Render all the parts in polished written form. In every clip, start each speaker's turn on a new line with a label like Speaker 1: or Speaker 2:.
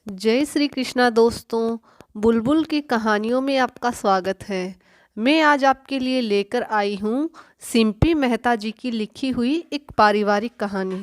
Speaker 1: जय श्री कृष्णा दोस्तों। बुलबुल की कहानियों में आपका स्वागत है। मैं आज आपके लिए लेकर आई हूँ सिंपी मेहता जी की लिखी हुई एक पारिवारिक कहानी।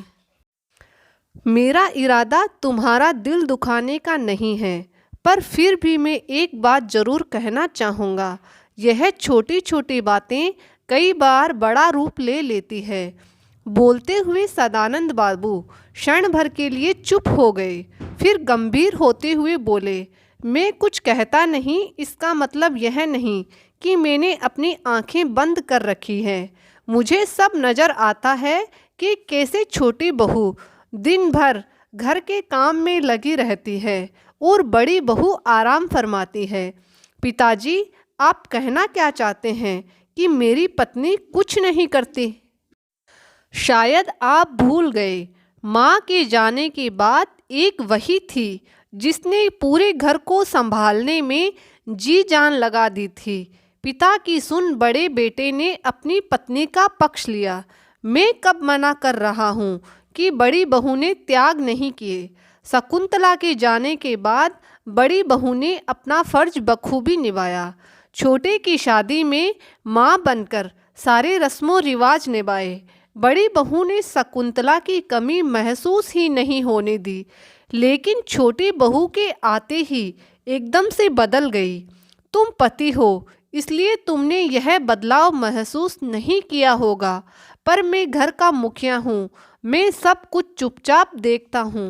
Speaker 1: मेरा इरादा तुम्हारा दिल दुखाने का नहीं है, पर फिर भी मैं एक बात ज़रूर कहना चाहूँगा। यह छोटी छोटी बातें कई बार बड़ा रूप ले लेती है। बोलते हुए सदानंद बाबू क्षण भर के लिए चुप हो गए, फिर गंभीर होते हुए बोले, मैं कुछ कहता नहीं, इसका मतलब यह नहीं कि मैंने अपनी आंखें बंद कर रखी हैं। मुझे सब नज़र आता है कि कैसे छोटी बहू दिन भर घर के काम में लगी रहती है और बड़ी बहू आराम फरमाती है। पिताजी, आप कहना क्या चाहते हैं कि मेरी पत्नी कुछ नहीं करती? शायद आप भूल गए, माँ के जाने के बाद एक वही थी जिसने पूरे घर को संभालने में जी जान लगा दी थी। पिता की सुन बड़े बेटे ने अपनी पत्नी का पक्ष लिया। मैं कब मना कर रहा हूँ कि बड़ी बहू ने त्याग नहीं किए। शकुंतला के जाने के बाद बड़ी बहू ने अपना फर्ज बखूबी निभाया। छोटे की शादी में माँ बनकर सारे रस्मों रिवाज निभाए। बड़ी बहू ने शकुंतला की कमी महसूस ही नहीं होने दी, लेकिन छोटी बहू के आते ही एकदम से बदल गई। तुम पति हो, इसलिए तुमने यह बदलाव महसूस नहीं किया होगा, पर मैं घर का मुखिया हूँ, मैं सब कुछ चुपचाप देखता हूँ।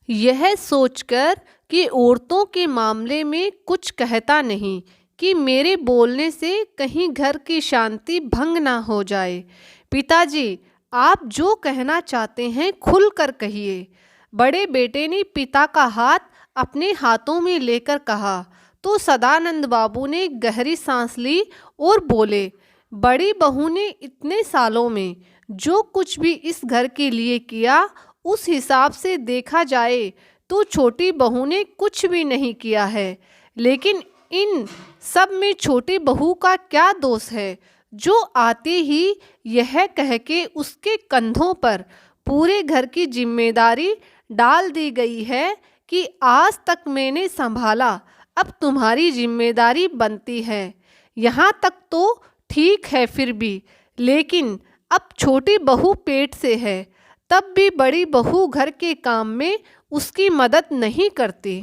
Speaker 1: यह सोचकर कि औरतों के मामले में कुछ कहता नहीं कि मेरे बोलने से कहीं घर की शांति भंग ना हो जाए। पिताजी, आप जो कहना चाहते हैं खुल कर कहिए। बड़े बेटे ने पिता का हाथ अपने हाथों में लेकर कहा तो सदानंद बाबू ने गहरी सांस ली और बोले, बड़ी बहू ने इतने सालों में जो कुछ भी इस घर के लिए किया, उस हिसाब से देखा जाए तो छोटी बहू ने कुछ भी नहीं किया है। लेकिन इन सब में छोटी बहू का क्या दोष है जो आते ही यह कह के उसके कंधों पर पूरे घर की जिम्मेदारी डाल दी गई है कि आज तक मैंने संभाला, अब तुम्हारी जिम्मेदारी बनती है। यहाँ तक तो ठीक है, फिर भी लेकिन अब छोटी बहू पेट से है, तब भी बड़ी बहू घर के काम में उसकी मदद नहीं करती।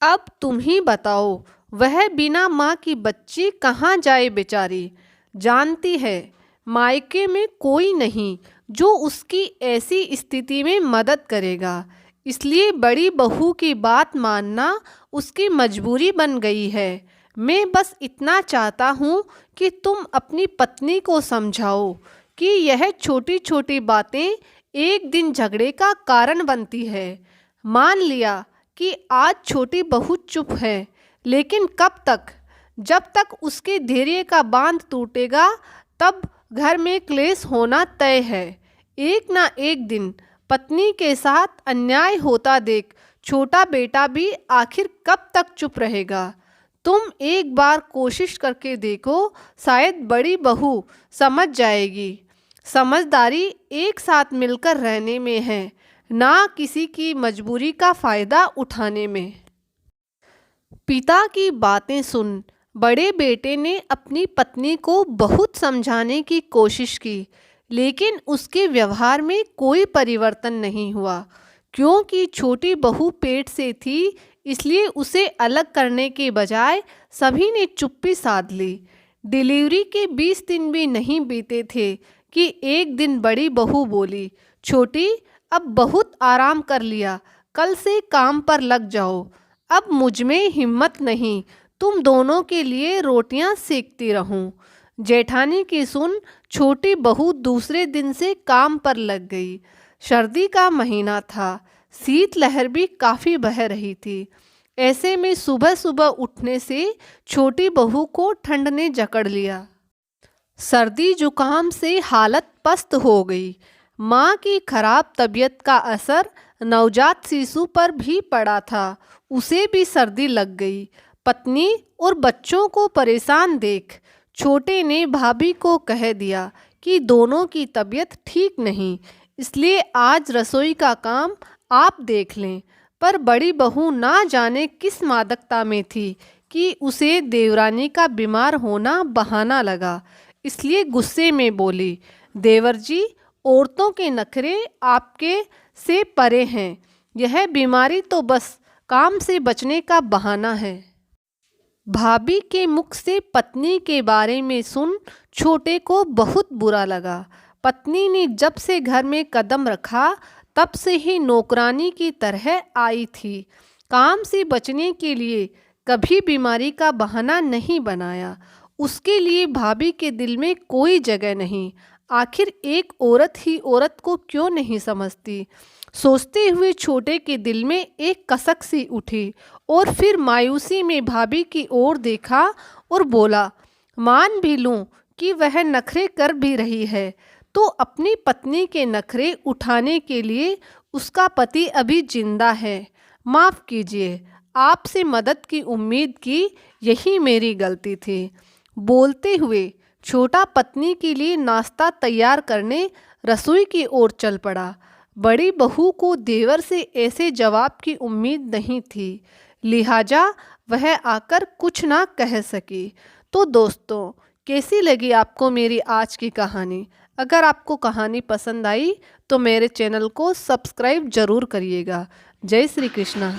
Speaker 1: अब तुम ही बताओ, वह बिना माँ की बच्ची कहाँ जाए बेचारी। जानती है मायके में कोई नहीं जो उसकी ऐसी स्थिति में मदद करेगा, इसलिए बड़ी बहू की बात मानना उसकी मजबूरी बन गई है। मैं बस इतना चाहता हूँ कि तुम अपनी पत्नी को समझाओ कि यह छोटी छोटी बातें एक दिन झगड़े का कारण बनती है। मान लिया कि आज छोटी बहू चुप है, लेकिन कब तक? जब तक उसके धैर्य का बांध टूटेगा, तब घर में क्लेश होना तय है। एक ना एक दिन पत्नी के साथ अन्याय होता देख छोटा बेटा भी आखिर कब तक चुप रहेगा? तुम एक बार कोशिश करके देखो, शायद बड़ी बहू समझ जाएगी। समझदारी एक साथ मिलकर रहने में है, ना किसी की मजबूरी का फायदा उठाने में। पिता की बातें सुन बड़े बेटे ने अपनी पत्नी को बहुत समझाने की कोशिश की, लेकिन उसके व्यवहार में कोई परिवर्तन नहीं हुआ। क्योंकि छोटी बहू पेट से थी, इसलिए उसे अलग करने के बजाय सभी ने चुप्पी साध ली। डिलीवरी के 20 दिन भी नहीं बीते थे कि एक दिन बड़ी बहू बोली, छोटी, अब बहुत आराम कर लिया, कल से काम पर लग जाओ। अब मुझ में हिम्मत नहीं तुम दोनों के लिए रोटियां सेकती रहूं। जेठानी की सुन छोटी बहू दूसरे दिन से काम पर लग गई। सर्दी का महीना था, शीतलहर भी काफ़ी बह रही थी। ऐसे में सुबह सुबह उठने से छोटी बहू को ठंड ने जकड़ लिया। सर्दी जुकाम से हालत पस्त हो गई। माँ की खराब तबीयत का असर नवजात शिशु पर भी पड़ा था, उसे भी सर्दी लग गई। पत्नी और बच्चों को परेशान देख छोटे ने भाभी को कह दिया कि दोनों की तबीयत ठीक नहीं, इसलिए आज रसोई का काम आप देख लें। पर बड़ी बहू ना जाने किस मादकता में थी कि उसे देवरानी का बीमार होना बहाना लगा। इसलिए गुस्से में बोली, देवर जी, औरतों के नखरे आपके से परे हैं। यह बीमारी तो बस काम से बचने का बहाना है। भाभी के मुख से पत्नी के बारे में सुन छोटे को बहुत बुरा लगा। पत्नी ने जब से घर में कदम रखा तब से ही नौकरानी की तरह आई थी। काम से बचने के लिए कभी बीमारी का बहाना नहीं बनाया। उसके लिए भाभी के दिल में कोई जगह नहीं। आखिर एक औरत ही औरत को क्यों नहीं समझती? सोचते हुए छोटे के दिल में एक कसक सी उठी और फिर मायूसी में भाभी की ओर देखा और बोला, मान भी लूं कि वह नखरे कर भी रही है तो अपनी पत्नी के नखरे उठाने के लिए उसका पति अभी जिंदा है। माफ़ कीजिए, आपसे मदद की उम्मीद की, यही मेरी गलती थी। बोलते हुए छोटा पत्नी के लिए नाश्ता तैयार करने रसोई की ओर चल पड़ा। बड़ी बहू को देवर से ऐसे जवाब की उम्मीद नहीं थी, लिहाजा वह आकर कुछ ना कह सकी। तो दोस्तों, कैसी लगी आपको मेरी आज की कहानी? अगर आपको कहानी पसंद आई तो मेरे चैनल को सब्सक्राइब ज़रूर करिएगा। जय श्री कृष्णा।